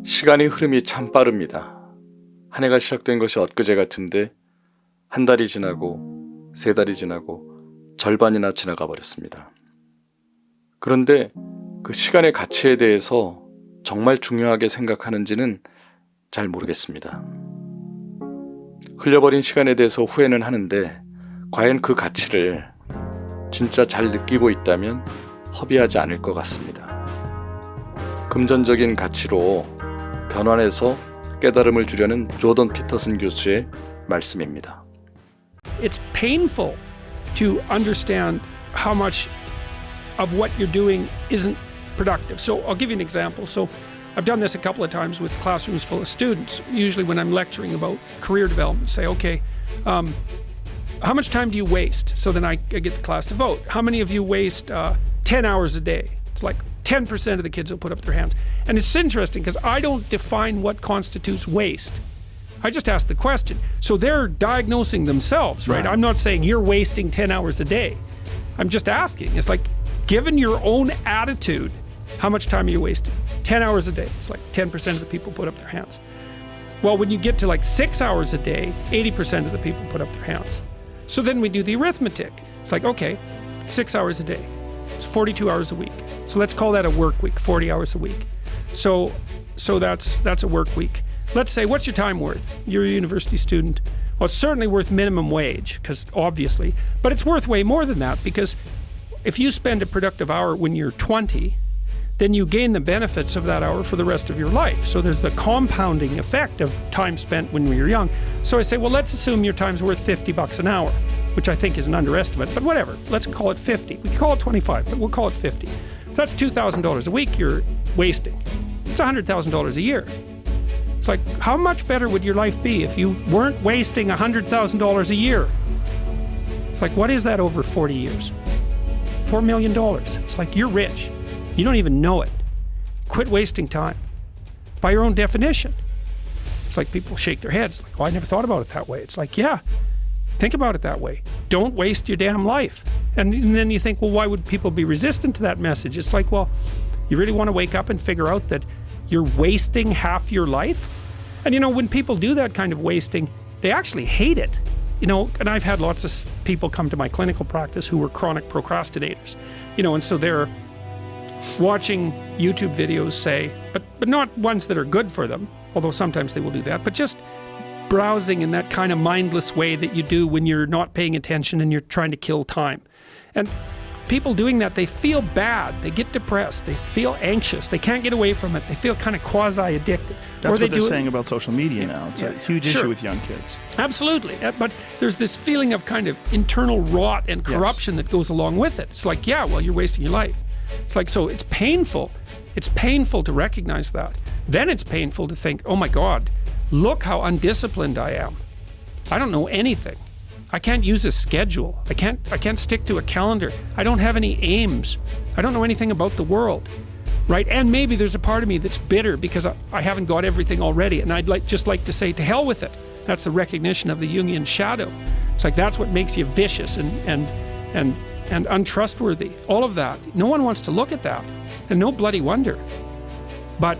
시간의 흐름이 참 빠릅니다. 한 해가 시작된 것이 엊그제 같은데 한 달이 지나고 세 달이 지나고 절반이나 지나가 버렸습니다. 그런데 그 시간의 가치에 대해서 정말 중요하게 생각하는지는 잘 모르겠습니다. 흘려버린 시간에 대해서 후회는 하는데 과연 그 가치를 진짜 잘 느끼고 있다면 허비하지 않을 것 같습니다. 금전적인 가치로 변환해서 깨달음을 주려는 조던 피터슨 교수의 말씀입니다. It's painful to understand how much of what you're doing isn't productive. So I'll give you an example. So I've done this a couple of times with classrooms full of students. Usually when I'm lecturing about career development, say, okay, how much time do you waste? So then I get the class to vote. How many of you waste 10 hours a day? It's like 10% of the kids will put up their hands. And it's interesting because I don't define what constitutes waste. I just ask the question. So they're diagnosing themselves, right? I'm not saying you're wasting 10 hours a day. I'm just asking. It's like, given your own attitude, how much time are you wasting? 10 hours a day. It's like 10% of the people put up their hands. Well, when you get to like 6 hours a day, 80% of the people put up their hands. So then we do the arithmetic. It's like, okay, 6 hours a day. It's 42 hours a week. So let's call that a work week, 40 hours a week. So that's a work week. Let's say, what's your time worth? You're a university student. Well, it's certainly worth minimum wage, because obviously, but it's worth way more than that, because if you spend a productive hour when you're 20, then you gain the benefits of that hour for the rest of your life. So there's the compounding effect of time spent when you're young. So I say, well, let's assume your time's worth $50 an hour, which I think is an underestimate, but whatever, let's call it 50. We can call it 25, but we'll call it 50. That's $2,000 a week you're wasting. It's $100,000 a year. It's like, how much better would your life be if you weren't wasting $100,000 a year? It's like, what is that over 40 years? $4 million. It's like, you're rich. You don't even know it. Quit wasting time. By your own definition. It's like people shake their heads, like, oh, I never thought about it that way. It's like, yeah, think about it that way. Don't waste your damn life. And then you think, well, why would people be resistant to that message? It's like, well, you really want to wake up and figure out that you're wasting half your life? And you know, when people do that kind of wasting, they actually hate it. You know, and I've had lots of people come to my clinical practice who were chronic procrastinators. You know, and so they're watching YouTube videos, say, but not ones that are good for them, although sometimes they will do that, but just browsing in that kind of mindless way that you do when you're not paying attention and you're trying to kill time. And people doing that, they feel bad, they get depressed, they feel anxious, they can't get away from it, they feel kind of quasi-addicted. That's what they're saying about social media now. It's a huge issue with young kids. Absolutely, but there's this feeling of kind of internal rot and corruption that goes along with it. It's like, yeah, well, you're wasting your life. It's like, so it's painful. It's painful to recognize that. Then it's painful to think, oh my God, look how undisciplined I am. I don't know anything. I can't use a schedule. I can't stick to a calendar. I don't have any aims. I don't know anything about the world, right? And maybe there's a part of me that's bitter because I haven't got everything already, and I'd just like to say, to hell with it. That's the recognition of the Jungian shadow. It's like, that's what makes you vicious and untrustworthy. All of that. No one wants to look at that, and no bloody wonder. But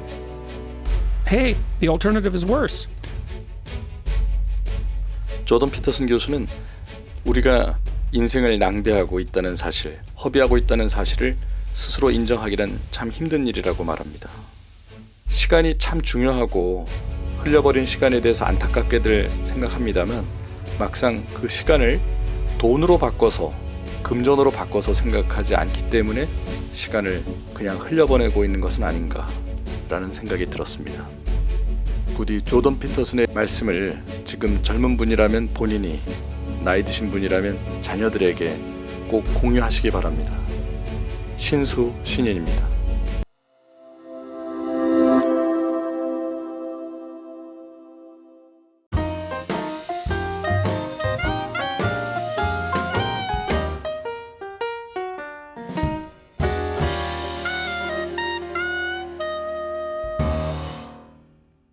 hey, the alternative is worse. 조던 피터슨 교수는 우리가 인생을 낭비하고 있다는 사실, 허비하고 있다는 사실을 스스로 인정하기란 참 힘든 일이라고 말합니다. 시간이 참 중요하고 흘려버린 시간에 대해서 안타깝게들 생각합니다만 막상 그 시간을 돈으로 바꿔서, 금전으로 바꿔서 생각하지 않기 때문에 시간을 그냥 흘려보내고 있는 것은 아닌가라는 생각이 들었습니다. 부디 조던 피터슨의 말씀을 지금 젊은 분이라면 본인이, 나이 드신 분이라면 자녀들에게 꼭 공유하시기 바랍니다. 신수 신인입니다.